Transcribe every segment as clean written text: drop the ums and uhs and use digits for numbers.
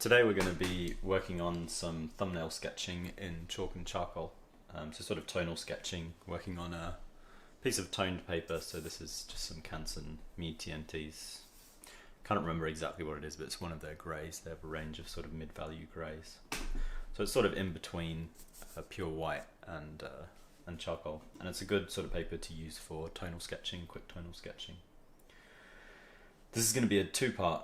Today we're going to be working on some thumbnail sketching in chalk and charcoal. So sort of tonal sketching, working on a piece of toned paper. So this is just some Canson Me TNTs. Can't remember exactly what it is, but it's one of their greys. They have a range of sort of mid-value greys. So it's sort of in between pure white and charcoal. And it's a good sort of paper to use for tonal sketching, quick tonal sketching. This is going to be a two-part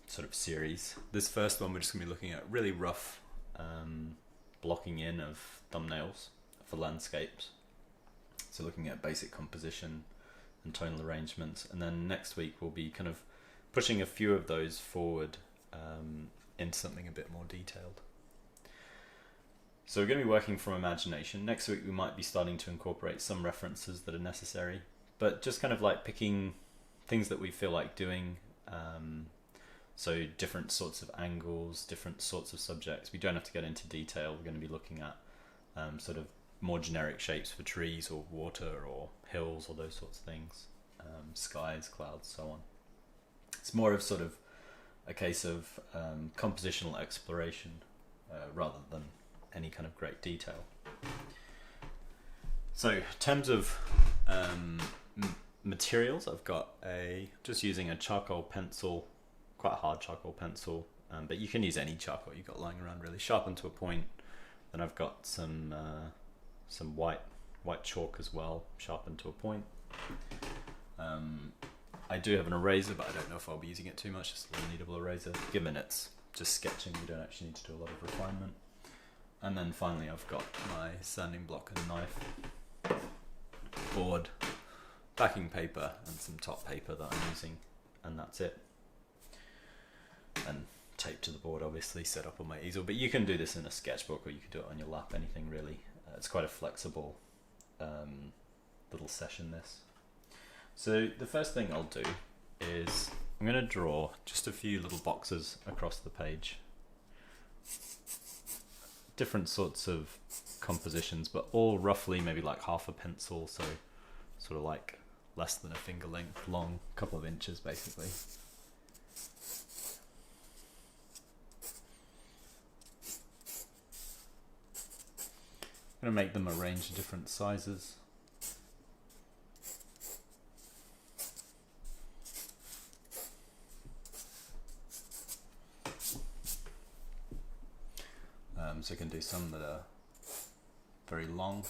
sort of series. This first one we're just going to be looking at really rough blocking in of thumbnails for landscapes. So looking at basic composition and tonal arrangements, and then next week we'll be kind of pushing a few of those forward into something a bit more detailed. So we're going to be working from imagination. Next week we might be starting to incorporate some references that are necessary, but just kind of like picking things that we feel like doing. So different sorts of angles, different sorts of subjects. We don't have to get into detail. We're going to be looking at sort of more generic shapes for trees or water or hills or those sorts of things, skies, clouds, so on. It's more of sort of a case of compositional exploration rather than any kind of great detail. So in terms of materials, I've got just using a charcoal pencil, quite a hard charcoal pencil, but you can use any charcoal you've got lying around really, sharpened to a point. Then I've got some white chalk as well, sharpened to a point. I do have an eraser, but I don't know if I'll be using it too much. Just a little kneadable eraser. Given it's just sketching, you don't actually need to do a lot of refinement. And then finally I've got my sanding block and knife, board, backing paper, and some top paper that I'm using, and that's it. And tape to the board, obviously, set up on my easel, but you can do this in a sketchbook or you could do it on your lap, anything really. It's quite a flexible little session, this. So the first thing I'll do is I'm going to draw just a few little boxes across the page. Different sorts of compositions, but all roughly maybe like half a pencil, so sort of like less than a finger length long, couple of inches basically. I'm going to make them a range of different sizes. So I can do some that are very long.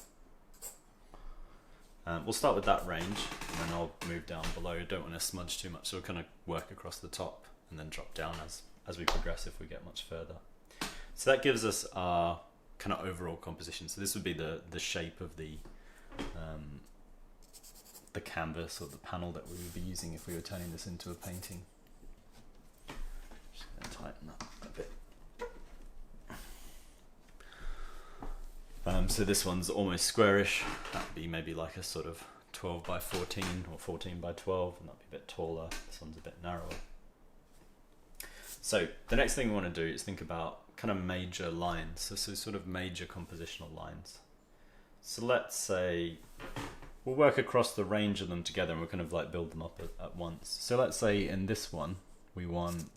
We'll start with that range, and then I'll move down below. I don't want to smudge too much, so we'll kind of work across the top and then drop down as we progress if we get much further. So that gives us our kind of overall composition. So this would be the shape of the canvas or the panel that we would be using if we were turning this into a painting. Just going to tighten that a bit. So this one's almost squarish. That'd be maybe like a sort of 12 by 14 or 14 by 12, and that'd be a bit taller. This one's a bit narrower. So the next thing we want to do is think about kind of major lines, so sort of major compositional lines. So let's say we'll work across the range of them together and we'll kind of like build them up at once. So let's say in this one we want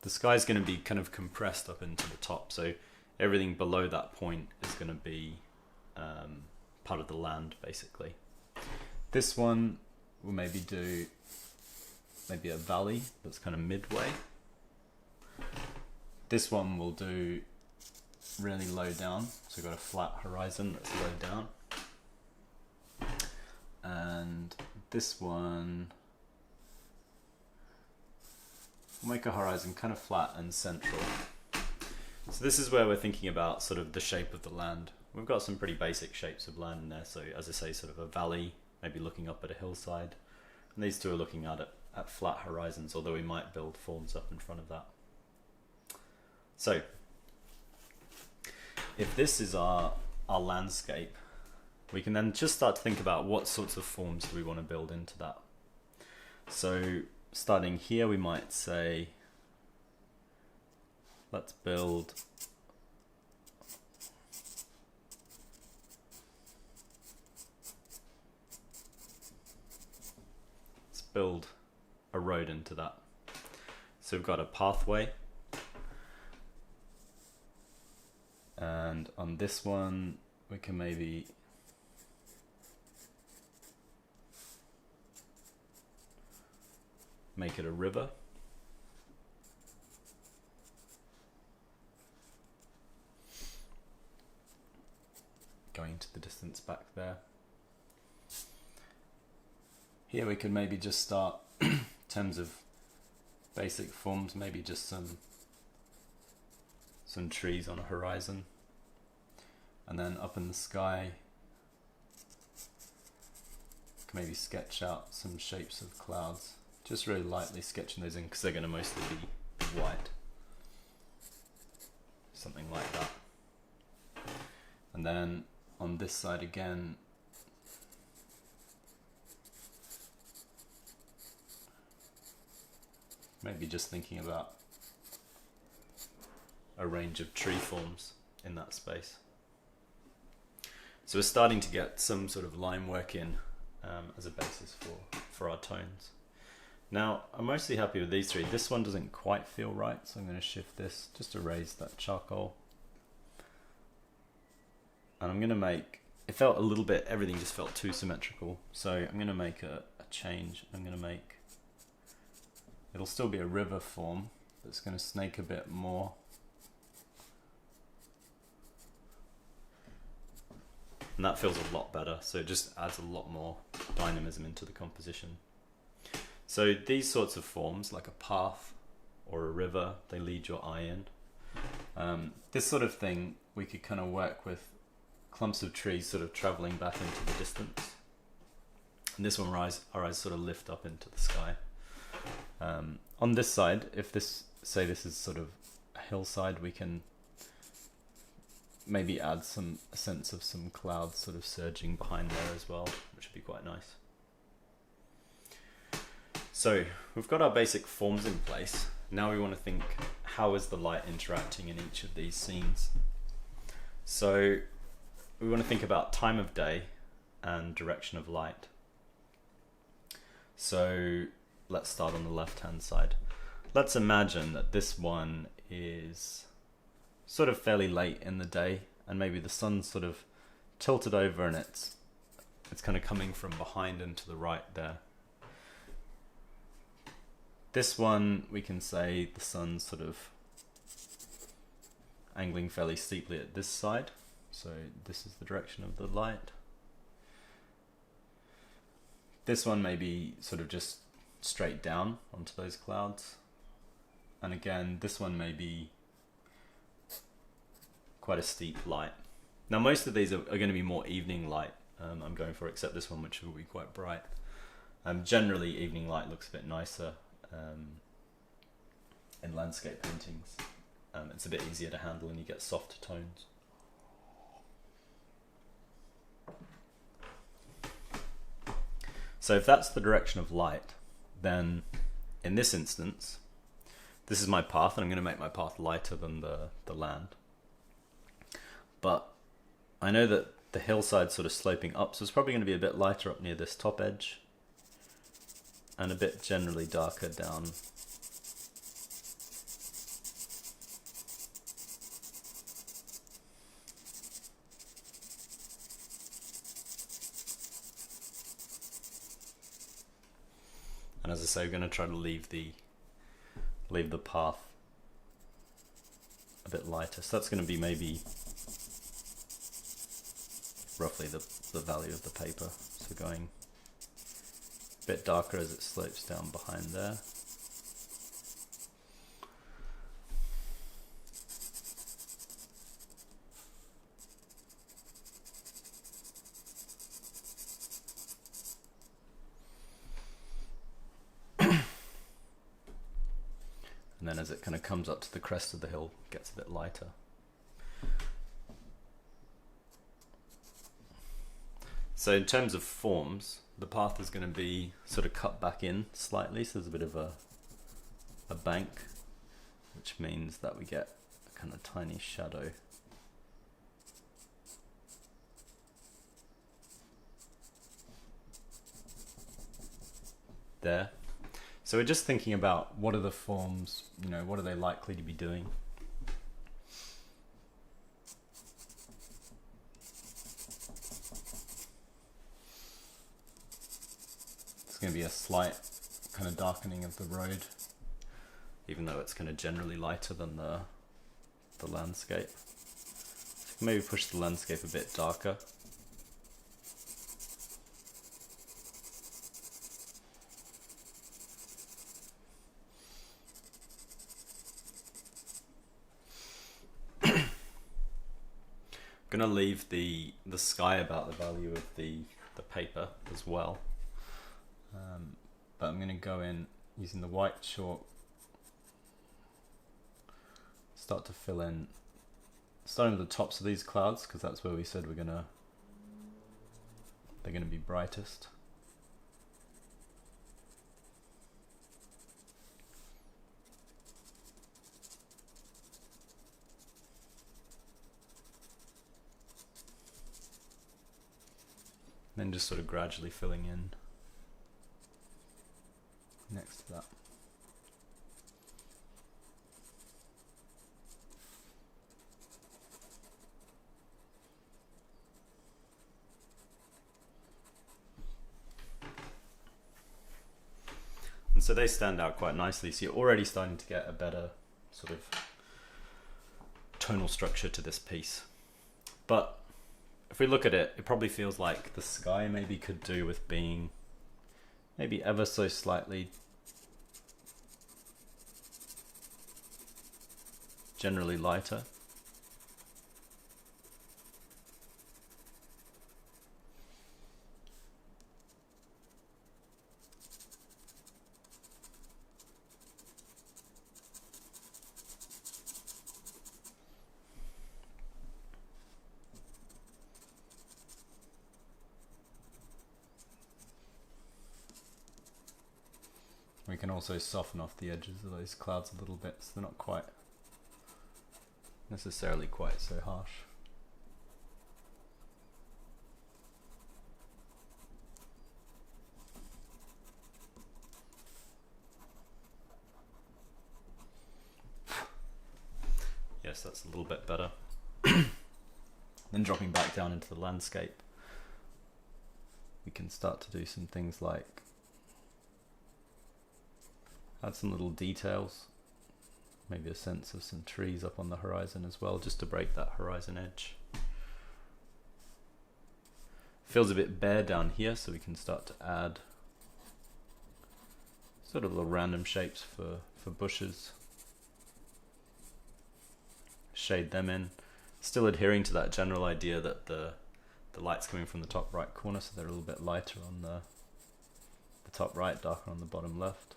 the sky's going to be kind of compressed up into the top, so everything below that point is going to be part of the land basically. This one we'll maybe do maybe a valley that's kind of midway. This one we'll do really low down, so we've got a flat horizon that's low down. And this one we'll make a horizon kind of flat and central. So this is where we're thinking about sort of the shape of the land. We've got some pretty basic shapes of land in there, so as I say, sort of a valley, maybe looking up at a hillside. And these two are looking at flat horizons, although we might build forms up in front of that. So if this is our landscape, we can then just start to think about what sorts of forms do we want to build into that. So starting here, we might say, let's build a road into that. So we've got a pathway, and on this one we can maybe make it a river. Going to the distance back there. Here we could maybe just start in terms of basic forms, maybe just some trees on a horizon, and then up in the sky maybe sketch out some shapes of clouds, just really lightly sketching those in because they're going to mostly be white, something like that. And then on this side again, maybe just thinking about a range of tree forms in that space. So we're starting to get some sort of line work in as a basis for our tones. Now I'm mostly happy with these three. This one doesn't quite feel right, so I'm going to shift this just to raise that charcoal. And I'm going to make, it felt a little bit, everything just felt too symmetrical. So I'm going to make a change. I'm going to make, it'll still be a river form, but it's going to snake a bit more. And that feels a lot better, so it just adds a lot more dynamism into the composition. So these sorts of forms, like a path or a river, they lead your eye in. This sort of thing, we could kind of work with clumps of trees sort of traveling back into the distance. And this one, our eyes sort of lift up into the sky. On this side, if this, say this is sort of a hillside, we can maybe add a sense of some clouds sort of surging behind there as well, which would be quite nice. So we've got our basic forms in place. Now we want to think, how is the light interacting in each of these scenes? So we want to think about time of day and direction of light. So let's start on the left-hand side. Let's imagine that this one is sort of fairly late in the day, and maybe the sun's sort of tilted over and it's kind of coming from behind and to the right there. This one, we can say the sun's sort of angling fairly steeply at this side, so this is the direction of the light. This one may be sort of just straight down onto those clouds, and again this one may be quite a steep light. Now most of these are going to be more evening light I'm going for, except this one, which will be quite bright. Generally evening light looks a bit nicer in landscape paintings. It's a bit easier to handle and you get softer tones. So if that's the direction of light, then in this instance, this is my path, and I'm going to make my path lighter than the land. But I know that the hillside's sort of sloping up, so it's probably going to be a bit lighter up near this top edge and a bit generally darker down. And as I say, we're going to try to leave the path a bit lighter. So that's going to be maybe roughly the value of the paper. So going a bit darker as it slopes down behind there. And then as it kind of comes up to the crest of the hill, it gets a bit lighter. So in terms of forms, the path is going to be sort of cut back in slightly, so there's a bit of a bank, which means that we get a kind of tiny shadow. There. So we're just thinking about what are the forms, you know, what are they likely to be doing? It's going to be a slight kind of darkening of the road, even though it's kind of generally lighter than the landscape. So maybe push the landscape a bit darker. I'm going to leave the sky about the value of the paper as well, but I'm going to go in using the white chalk, start to fill in, starting with the tops of these clouds, because that's where we said they're going to be brightest. Then just sort of gradually filling in next to that. And so they stand out quite nicely, so you're already starting to get a better sort of tonal structure to this piece. But if we look at it, it probably feels like the sky maybe could do with being maybe ever so slightly generally lighter. We can also soften off the edges of those clouds a little bit, so they're not quite necessarily quite so harsh. Yes, that's a little bit better. Then dropping back down into the landscape, we can start to do some things like add some little details, maybe a sense of some trees up on the horizon as well, just to break that horizon edge. Feels a bit bare down here, so we can start to add sort of little random shapes for bushes. Shade them in, still adhering to that general idea that the light's coming from the top right corner, so they're a little bit lighter on the top right, darker on the bottom left.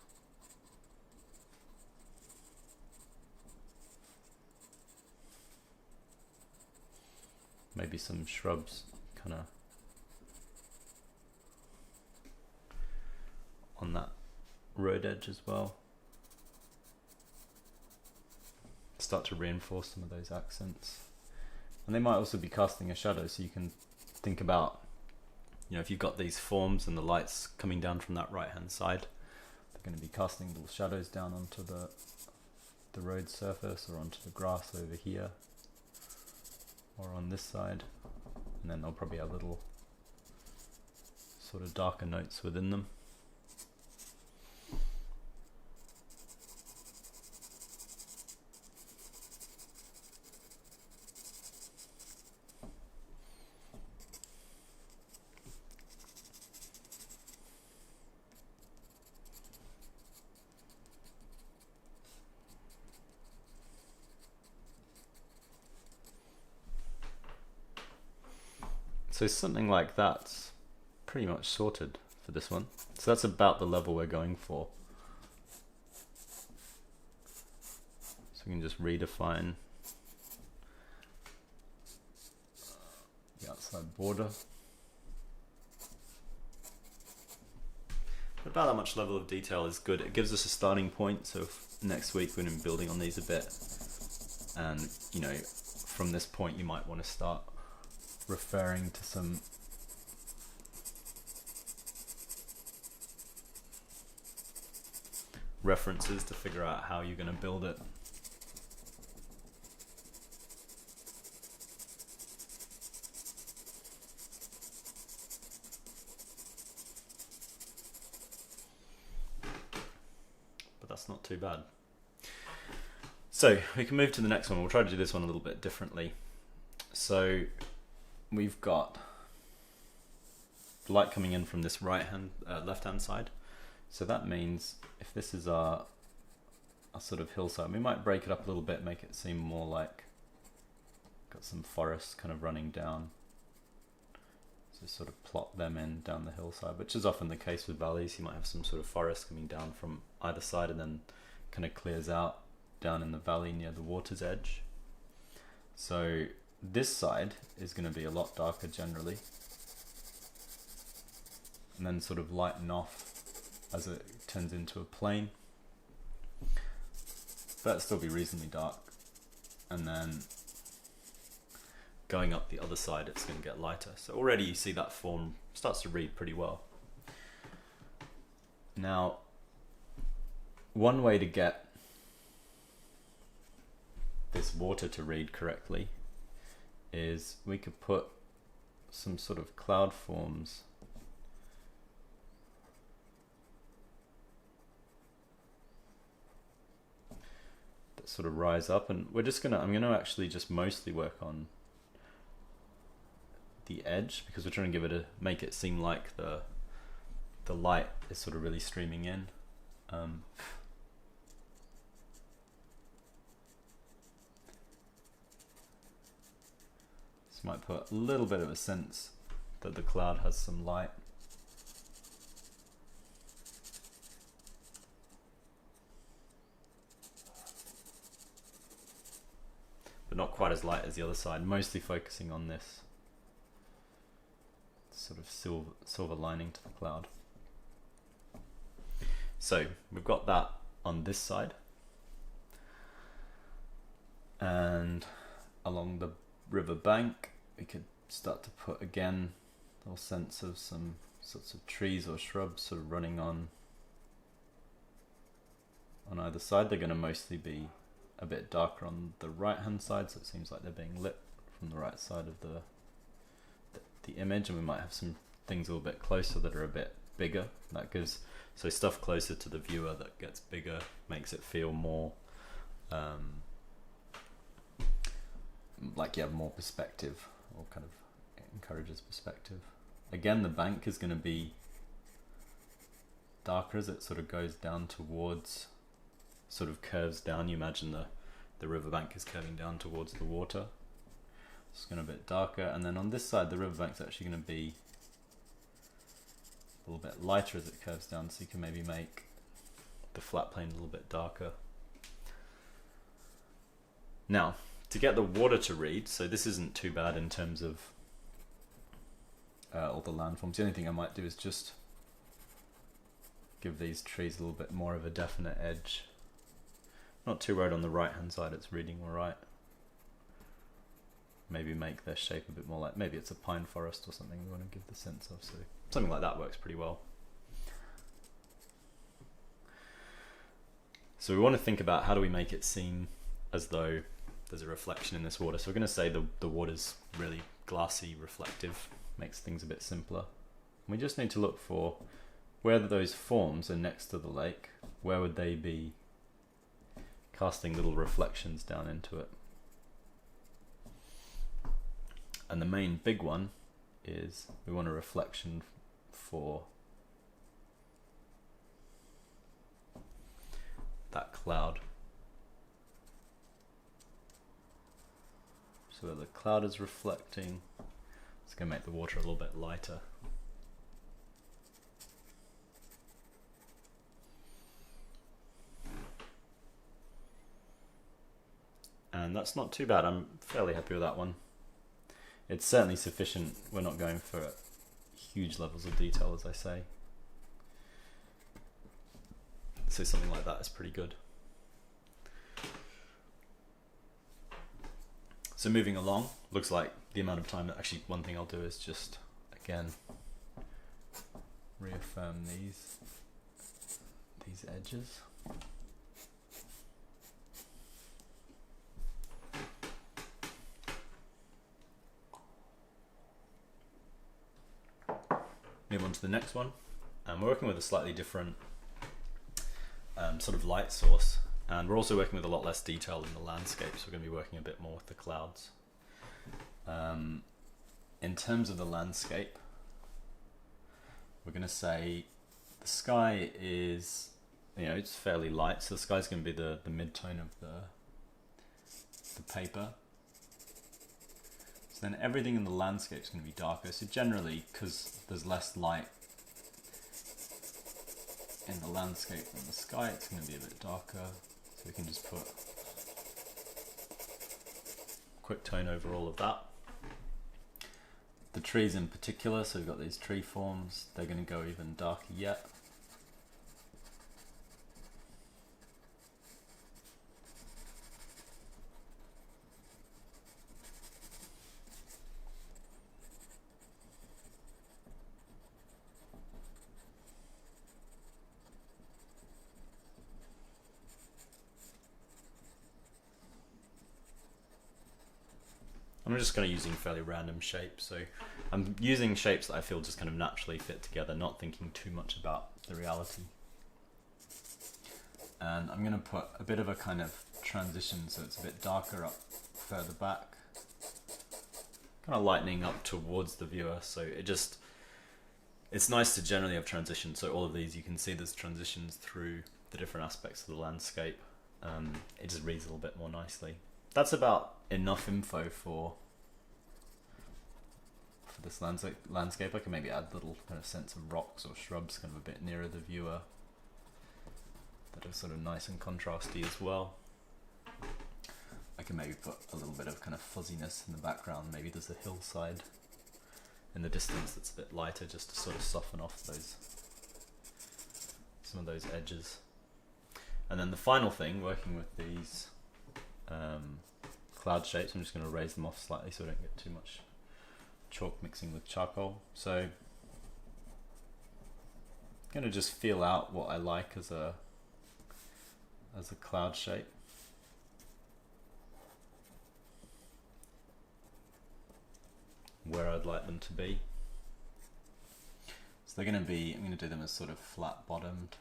Maybe some shrubs kind of on that road edge as well. Start to reinforce some of those accents. And they might also be casting a shadow, so you can think about, you know, if you've got these forms and the light's coming down from that right hand side, they're going to be casting little shadows down onto the road surface or onto the grass over here, or on this side, and then they'll probably have little sort of darker notes within them. So something like that's pretty much sorted for this one. So that's about the level we're going for. So we can just redefine the outside border. About that much level of detail is good. It gives us a starting point, so if next week we're going to be building on these a bit, and you know, from this point you might want to start referring to some references to figure out how you're going to build it. But that's not too bad. So we can move to the next one. We'll try to do this one a little bit differently. So we've got light coming in from this left-hand side. So that means if this is our sort of hillside, we might break it up a little bit, make it seem more like got some forest kind of running down. So sort of plot them in down the hillside, which is often the case with valleys. You might have some sort of forest coming down from either side and then kind of clears out down in the valley near the water's edge. So this side is going to be a lot darker generally, and then sort of lighten off as it turns into a plain. But it'll still be reasonably dark, and then going up the other side it's going to get lighter. So already you see that form starts to read pretty well. Now, one way to get this water to read correctly is we could put some sort of cloud forms that sort of rise up, and I'm gonna actually just mostly work on the edge because we're trying to make it seem like the light is sort of really streaming in. This might put a little bit of a sense that the cloud has some light. But not quite as light as the other side, mostly focusing on this sort of silver lining to the cloud. So we've got that on this side, and along the river bank we could start to put again a little sense of some sorts of trees or shrubs sort of running on either side. They're going to mostly be a bit darker on the right hand side, so it seems like they're being lit from the right side of the image, and we might have some things a little bit closer that are a bit bigger. That gives so stuff closer to the viewer that gets bigger makes it feel more like you have more perspective, or kind of encourages perspective. Again, the bank is going to be darker as it sort of goes down towards, sort of curves down. You imagine the riverbank is curving down towards the water. It's going to be a bit darker, and then on this side the riverbank's actually going to be a little bit lighter as it curves down, so you can maybe make the flat plane a little bit darker. Now, to get the water to read, so this isn't too bad in terms of all the landforms. The only thing I might do is just give these trees a little bit more of a definite edge. Not too worried on the right hand side, it's reading alright. Maybe make their shape a bit more like, maybe it's a pine forest or something we want to give the sense of, so something like that works pretty well. So we want to think about how do we make it seem as though there's a reflection in this water. So we're going to say the water's really glassy, reflective, makes things a bit simpler. We just need to look for where those forms are next to the lake, where would they be casting little reflections down into it. And the main big one is we want a reflection for that cloud. So where the cloud is reflecting, it's going to make the water a little bit lighter. And that's not too bad. I'm fairly happy with that one. It's certainly sufficient. We're not going for huge levels of detail, as I say. So something like that is pretty good. So moving along, looks like the amount of time that actually one thing I'll do is just, again, reaffirm these edges. Move on to the next one. We're working with a slightly different sort of light source, and we're also working with a lot less detail in the landscape, so we're going to be working a bit more with the clouds. In terms of the landscape, we're going to say the sky is, it's fairly light, so the sky's going to be the mid-tone of the paper. So then everything in the landscape is going to be darker. So generally, because there's less light in the landscape than the sky, it's going to be a bit darker. So we can just put a quick tone over all of that. The trees in particular, so we've got these tree forms, they're going to go even darker yet. I'm just kind of using fairly random shapes, so I'm using shapes that I feel just kind of naturally fit together, not thinking too much about the reality. And I'm going to put a bit of a kind of transition, so it's a bit darker up further back, kind of lightening up towards the viewer, so it's nice to generally have transitions. So all of these, you can see there's transitions through the different aspects of the landscape. It just reads a little bit more nicely. That's about enough info for this landscape. I can maybe add a little kind of sense of rocks or shrubs kind of a bit nearer the viewer that are sort of nice and contrasty as well. I can maybe put a little bit of kind of fuzziness in the background. Maybe there's a hillside in the distance that's a bit lighter, just to sort of soften off some of those edges. And then the final thing, working with these cloud shapes, I'm just going to raise them off slightly so I don't get too much chalk mixing with charcoal. So I'm going to just feel out what I like as a cloud shape. Where I'd like them to be. So they're going to be, I'm going to do them as sort of flat bottomed.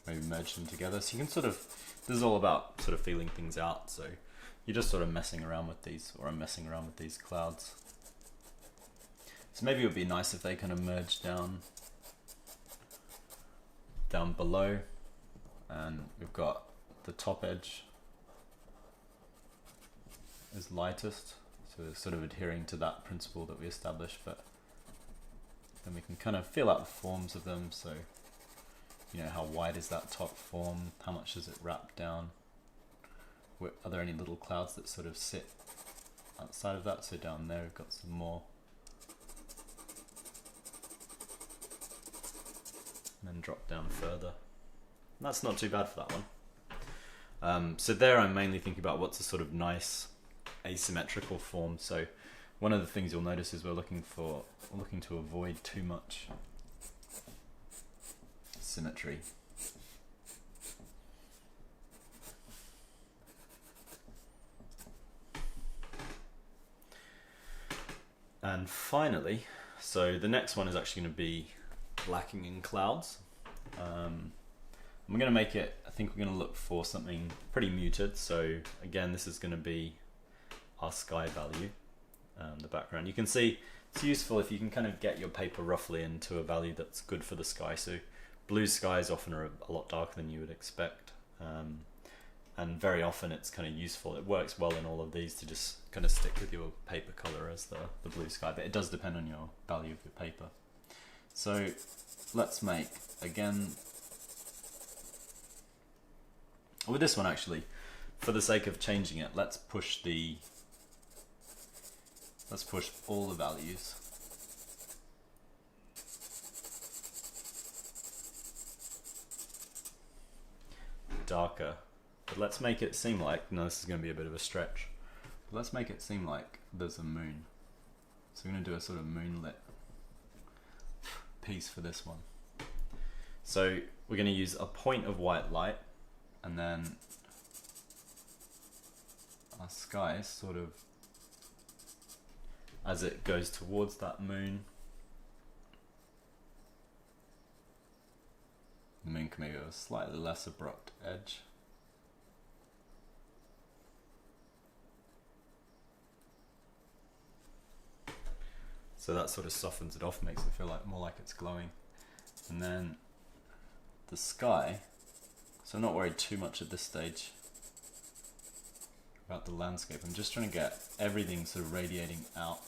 Maybe merge them together, so you can sort of, this is all about sort of feeling things out, so you're just sort of messing around with these, or I'm messing around with these clouds. So maybe it would be nice if they kind of merge down below, and we've got the top edge is lightest, so we're sort of adhering to that principle that we established, but then we can kind of feel out the forms of them. So how wide is that top form? How much does it wrap down? Are there any little clouds that sort of sit outside of that? So down there we've got some more. And then drop down further. And that's not too bad for that one. So there I'm mainly thinking about what's a sort of nice asymmetrical form. So one of the things you'll notice is we're looking to avoid too much symmetry. And finally, so the next one is actually going to be lacking in clouds. I'm going to make it, I think we're going to look for something pretty muted. So again, this is going to be our sky value, the background. You can see it's useful if you can kind of get your paper roughly into a value that's good for the sky. So blue skies often are a lot darker than you would expect, and very often it's kind of useful. It works well in all of these to just kind of stick with your paper color as the blue sky, but it does depend on your value of your paper. So let's make, again, with this one actually, for the sake of changing it, let's push the Let's push all the values. Darker. But let's make it seem like, no, this is going to be a bit of a stretch. But let's make it seem like there's a moon. So we're going to do a sort of moonlit piece for this one. So we're going to use a point of white light, and then our sky sort of, as it goes towards that moon, the moon can maybe have a slightly less abrupt edge. So that sort of softens it off, makes it feel like more like it's glowing. And then the sky, so I'm not worried too much at this stage about the landscape. I'm just trying to get everything sort of radiating out.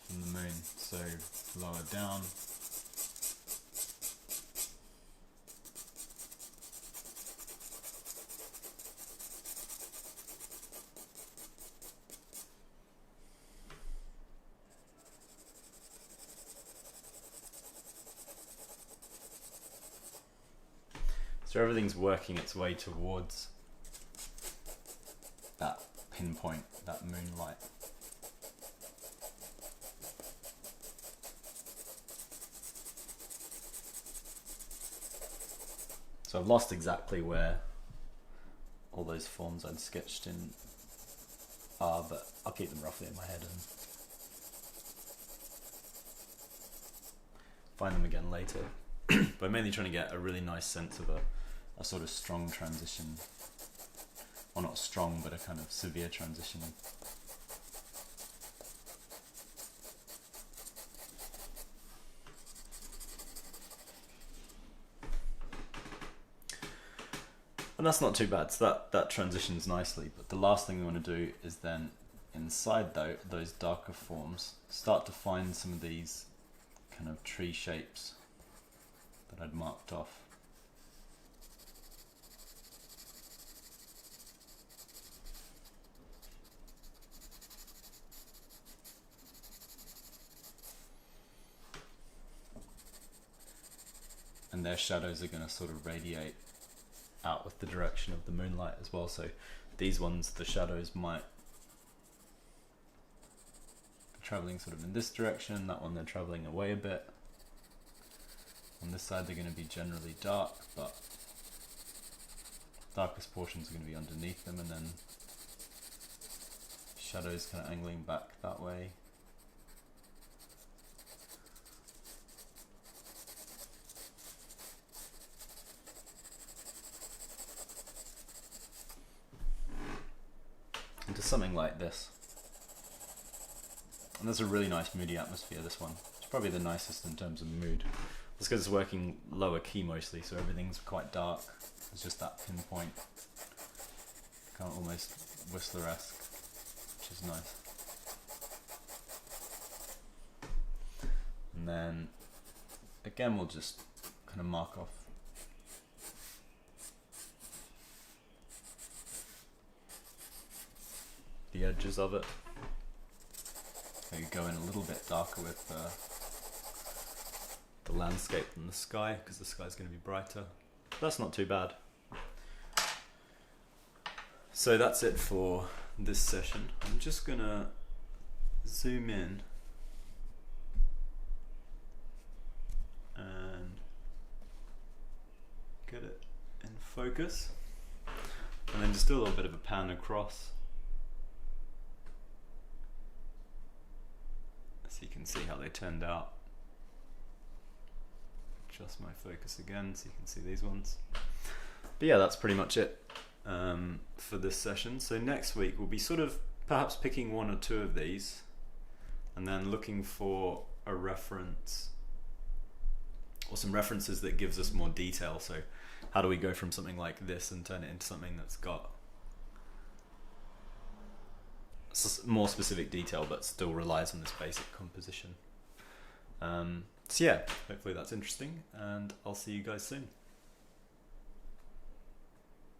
From the moon, so lower down. So everything's working its way towards that pinpoint, that moonlight. So I've lost exactly where all those forms I'd sketched in are, but I'll keep them roughly in my head and find them again later. But I'm mainly trying to get a really nice sense of a sort of strong transition. Well, not strong, but a kind of severe transition. And that's not too bad, so that transitions nicely. But the last thing we want to do is then, inside those darker forms, start to find some of these kind of tree shapes that I'd marked off. And their shadows are going to sort of radiate out with the direction of the moonlight as well. So these ones, the shadows might be traveling sort of in this direction. That one, they're traveling away a bit. On this side, they're going to be generally dark, but darkest portions are going to be underneath them, and then shadows kind of angling back that way. Into something like this. And there's a really nice moody atmosphere, this one. It's probably the nicest in terms of mood. It's because it's working lower key mostly, so everything's quite dark. It's just that pinpoint, kind of almost Whistler-esque, which is nice. And then, again, we'll just kind of mark off the edges of it. Maybe go in a little bit darker with the landscape than the sky, because the sky's going to be brighter. That's not too bad. So that's it for this session. I'm just going to zoom in and get it in focus, and then just do a little bit of a pan across. So you can see how they turned out. Adjust my focus again so you can see these ones. But yeah, that's pretty much it for this session. So next week we'll be sort of perhaps picking one or two of these and then looking for a reference or some references that gives us more detail. So how do we go from something like this and turn it into something that's got more specific detail but still relies on this basic composition. So yeah, hopefully that's interesting, and I'll see you guys soon.